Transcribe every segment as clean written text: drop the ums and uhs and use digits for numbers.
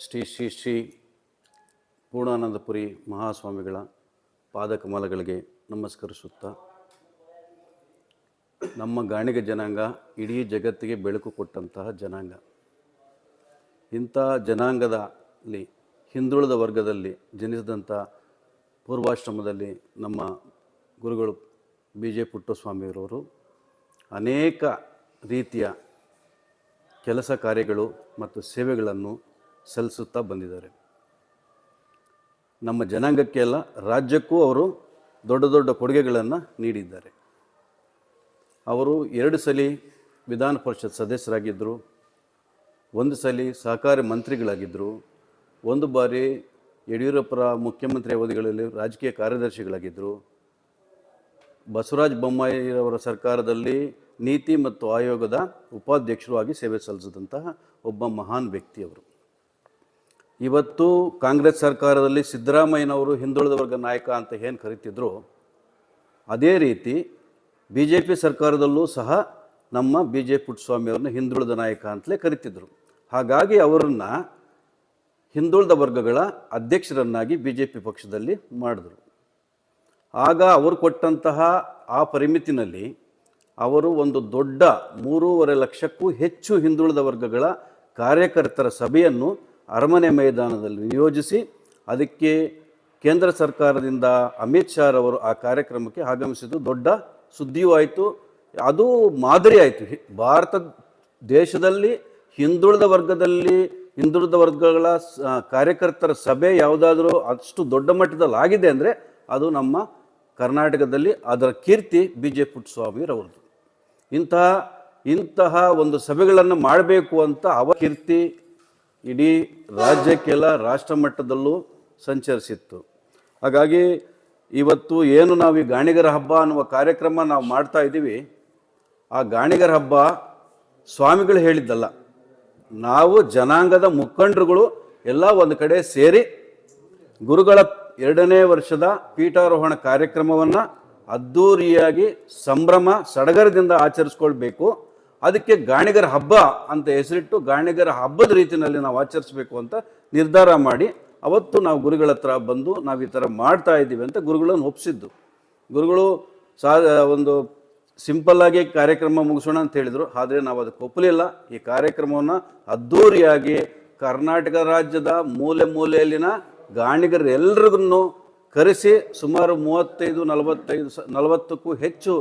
ಶ್ರೀ ಶ್ರೀ ಶ್ರೀ ಪೂರ್ಣಾನಂದಪುರಿ ಮಹಾಸ್ವಾಮಿಗಳ ಪಾದಕಮಲಗಳಿಗೆ ನಮಸ್ಕರಿಸುತ್ತಾ, ನಮ್ಮ ಗಾಣಿಗ ಜನಾಂಗ ಇಡೀ ಜಗತ್ತಿಗೆ ಬೆಳಕು ಕೊಟ್ಟಂತಹ ಜನಾಂಗ. ಇಂಥ ಜನಾಂಗದಲ್ಲಿ ಹಿಂದುಳಿದ ವರ್ಗದಲ್ಲಿ ಜನಿಸಿದಂಥ ಪೂರ್ವಾಶ್ರಮದಲ್ಲಿ ನಮ್ಮ ಗುರುಗಳು BJ ಪುಟ್ಟಸ್ವಾಮಿಯವರವರು ಅನೇಕ ರೀತಿಯ ಕೆಲಸ ಕಾರ್ಯಗಳು ಮತ್ತು ಸೇವೆಗಳನ್ನು ಸಲ್ಲಿಸುತ್ತಾ ಬಂದಿದ್ದಾರೆ. ನಮ್ಮ ಜನಾಂಗಕ್ಕೆ ಅಲ್ಲ, ರಾಜ್ಯಕ್ಕೂ ಅವರು ದೊಡ್ಡ ದೊಡ್ಡ ಕೊಡುಗೆಗಳನ್ನು ನೀಡಿದ್ದಾರೆ. ಅವರು 2 ಸಲ ವಿಧಾನ ಪರಿಷತ್ ಸದಸ್ಯರಾಗಿದ್ದರು, 1 ಸಲ ಸಹಕಾರಿ ಮಂತ್ರಿಗಳಾಗಿದ್ದರು, 1 ಬಾರಿ ಯಡಿಯೂರಪ್ಪರ ಮುಖ್ಯಮಂತ್ರಿ ಅವಧಿಗಳಲ್ಲಿ ರಾಜಕೀಯ ಕಾರ್ಯದರ್ಶಿಗಳಾಗಿದ್ದರು. ಬಸವರಾಜ ಬೊಮ್ಮಾಯಿಯವರ ಸರ್ಕಾರದಲ್ಲಿ ನೀತಿ ಮತ್ತು ಆಯೋಗದ ಉಪಾಧ್ಯಕ್ಷರು ಆಗಿ ಸೇವೆ ಸಲ್ಲಿಸಿದಂತಹ ಒಬ್ಬ ಮಹಾನ್ ವ್ಯಕ್ತಿಯವರು. ಇವತ್ತು ಕಾಂಗ್ರೆಸ್ ಸರ್ಕಾರದಲ್ಲಿ ಸಿದ್ದರಾಮಯ್ಯನವರು ಹಿಂದುಳಿದ ವರ್ಗ ನಾಯಕ ಅಂತ ಏನು ಕರಿತಿದ್ರು, ಅದೇ ರೀತಿ BJP ಸರ್ಕಾರದಲ್ಲೂ ಸಹ ನಮ್ಮ BJ ಪುಟ್ಟಸ್ವಾಮಿಯವ್ರನ್ನ ಹಿಂದುಳಿದ ನಾಯಕ ಅಂತಲೇ ಕರಿತಿದ್ರು. ಹಾಗಾಗಿ ಅವರನ್ನು ಹಿಂದುಳಿದ ವರ್ಗಗಳ ಅಧ್ಯಕ್ಷರನ್ನಾಗಿ BJP ಪಕ್ಷದಲ್ಲಿ ಮಾಡಿದ್ರು. ಆಗ ಅವರು ಕೊಟ್ಟಂತಹ ಆ ಪರಿಮಿತಿನಲ್ಲಿ ಅವರು ಒಂದು ದೊಡ್ಡ 3.5 ಲಕ್ಷಕ್ಕೂ ಹೆಚ್ಚು ಹಿಂದುಳಿದ ವರ್ಗಗಳ ಕಾರ್ಯಕರ್ತರ ಸಭೆಯನ್ನು ಅರಮನೆ ಮೈದಾನದಲ್ಲಿ ನಿಯೋಜಿಸಿ, ಅದಕ್ಕೆ ಕೇಂದ್ರ ಸರ್ಕಾರದಿಂದ ಅಮಿತ್ ಶಾ ಅವರು ಆ ಕಾರ್ಯಕ್ರಮಕ್ಕೆ ಆಗಮಿಸಿದ್ದು ದೊಡ್ಡ ಸುದ್ದಿಯೂ ಆಯಿತು. ಅದು ಮಾದರಿ ಆಯಿತು. ಭಾರತ ದೇಶದಲ್ಲಿ ಹಿಂದುಳಿದ ವರ್ಗಗಳ ಕಾರ್ಯಕರ್ತರ ಸಭೆ ಯಾವುದಾದ್ರೂ ಅಷ್ಟು ದೊಡ್ಡ ಮಟ್ಟದಲ್ಲಿ ಆಗಿದೆ ಅಂದರೆ ಅದು ನಮ್ಮ ಕರ್ನಾಟಕದಲ್ಲಿ. ಅದರ ಕೀರ್ತಿ BJ ಪುಟ್ಟಸ್ವಾಮಿರವ್ರದ್ದು. ಇಂತಹ ಒಂದು ಸಭೆಗಳನ್ನು ಮಾಡಬೇಕು ಅಂತ ಅವರ ಕೀರ್ತಿ ಇಡೀ ರಾಜ್ಯಕ್ಕೆಲ್ಲ ರಾಷ್ಟ್ರ ಮಟ್ಟದಲ್ಲೂ ಸಂಚರಿಸಿತ್ತು. ಹಾಗಾಗಿ ಇವತ್ತು ಏನು ನಾವು ಈ ಗಾಣಿಗರ ಹಬ್ಬ ಅನ್ನುವ ಕಾರ್ಯಕ್ರಮ ನಾವು ಮಾಡ್ತಾ ಇದ್ದೀವಿ, ಆ ಗಾಣಿಗರ ಹಬ್ಬ ಸ್ವಾಮಿಗಳು ಹೇಳಿದ್ದಲ್ಲ. ನಾವು ಜನಾಂಗದ ಮುಖಂಡರುಗಳು ಎಲ್ಲ ಒಂದು ಕಡೆ ಸೇರಿ ಗುರುಗಳ 2ನೇ ವರ್ಷದ ಪೀಠಾರೋಹಣ ಕಾರ್ಯಕ್ರಮವನ್ನು ಅದ್ಧೂರಿಯಾಗಿ ಸಂಭ್ರಮ ಸಡಗರದಿಂದ ಆಚರಿಸ್ಕೊಳ್ಬೇಕು. ಅದಕ್ಕೆ ಗಾಣಿಗರ ಹಬ್ಬ ಅಂತ ಹೆಸರಿಟ್ಟು ಗಾಣಿಗರ ಹಬ್ಬದ ರೀತಿಯಲ್ಲಿ ನಾವು ಆಚರಿಸಬೇಕು ಅಂತ ನಿರ್ಧಾರ ಮಾಡಿ ಅವತ್ತು ನಾವು ಗುರುಗಳ ಹತ್ರ ಬಂದು ನಾವು ಈ ಥರ ಮಾಡ್ತಾ ಇದ್ದೀವಿ ಅಂತ ಗುರುಗಳನ್ನು ಒಪ್ಪಿಸಿದ್ದು. ಗುರುಗಳು ಒಂದು ಸಿಂಪಲ್ಲಾಗಿ ಕಾರ್ಯಕ್ರಮ ಮುಗಿಸೋಣ ಅಂತ ಹೇಳಿದರು. ಆದರೆ ನಾವು ಅದಕ್ಕೆ ಒಪ್ಪಲಿಲ್ಲ. ಈ ಕಾರ್ಯಕ್ರಮವನ್ನು ಅದ್ಧೂರಿಯಾಗಿ ಕರ್ನಾಟಕ ರಾಜ್ಯದ ಮೂಲೆ ಮೂಲೆಯಲ್ಲಿನ ಗಾಣಿಗರೆಲ್ಲರಿಗೂ ಕರೆಸಿ ಸುಮಾರು 35-40ಕ್ಕೂ ಹೆಚ್ಚು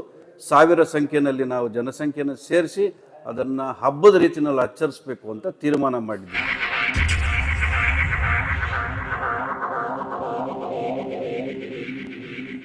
ಸಾವಿರ ಸಂಖ್ಯೆಯಲ್ಲಿ ನಾವು ಜನಸಂಖ್ಯೆಯನ್ನು ಸೇರಿಸಿ ಅದನ್ನು ಹಬ್ಬದ ರೀತಿಯಲ್ಲಿ ಆಚರಿಸಬೇಕು ಅಂತ ತೀರ್ಮಾನ ಮಾಡಿದ್ದೀವಿ.